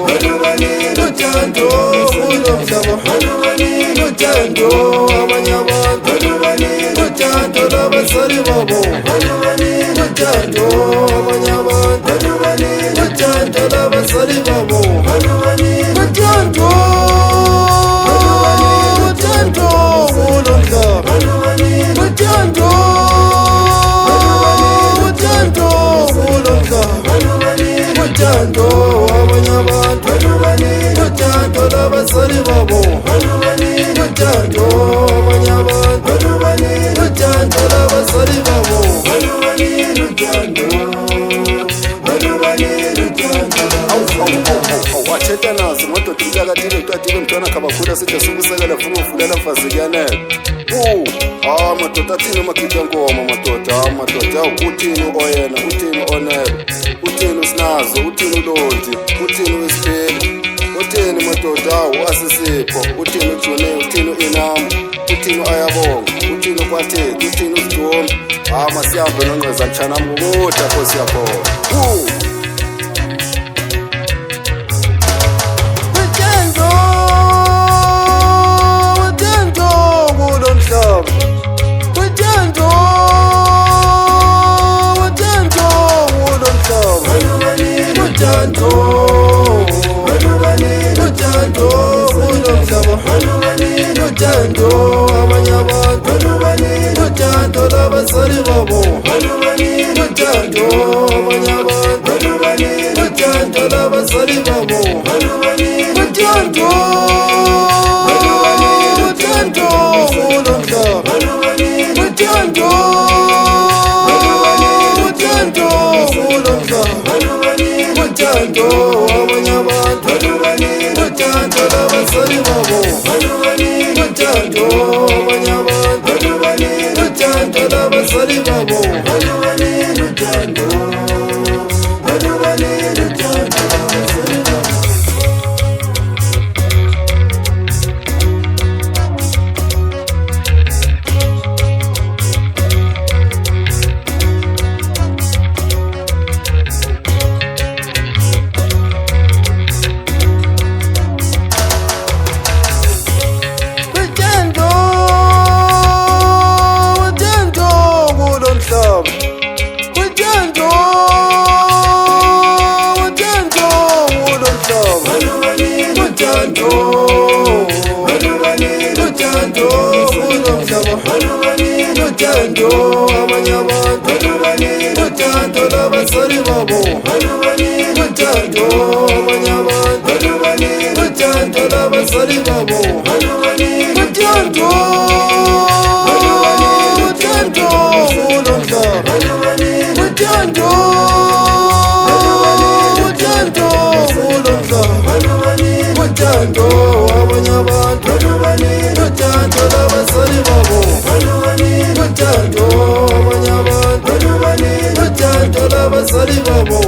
uthando uthando kulo mhlaba uthando abanye abantu uthando labazali babo uthando abanye abantu uthando labazali babo uthando uthando kulo mhlaba uthando uthando kulo mhlaba uthando abanye abantu uthando labazali babo uthando abanye abantu uthando labazali babo wathetha nazo madoda umntakathile utatile mntwana khabakhula sithi sukusekela funa ufulela mfazi kuyanela madoda athini amakhitha nkomo madoda uthini oyena uthini onelo uthini usinazo uthini ulonti uthini wesipheli uthini madoda uasisipho uthini ujune uthini inamu uthini ayabonga uthini ukwathethi uthini usidomi masihambe nongqeza mtshanam kukuda khosi yakhona uthando abanye abantu uthando labazali babo uthando abanye abantu uthando labazali babo uthando uthando kulo mhlaba uthando uthando kulo mhlaba uthando abanye abantu uthando labazali babo uthando abanye abantu uthando labazali babo uthando uthando abanye abantu uthando labazali babo uthando abanye abantu uthando labazali babo uthando uthando kulo mhlaba uthando uthando kulo mhlaba uthando abanye abantu uthando labazali babo uthando abanye abantu uthando labazali babo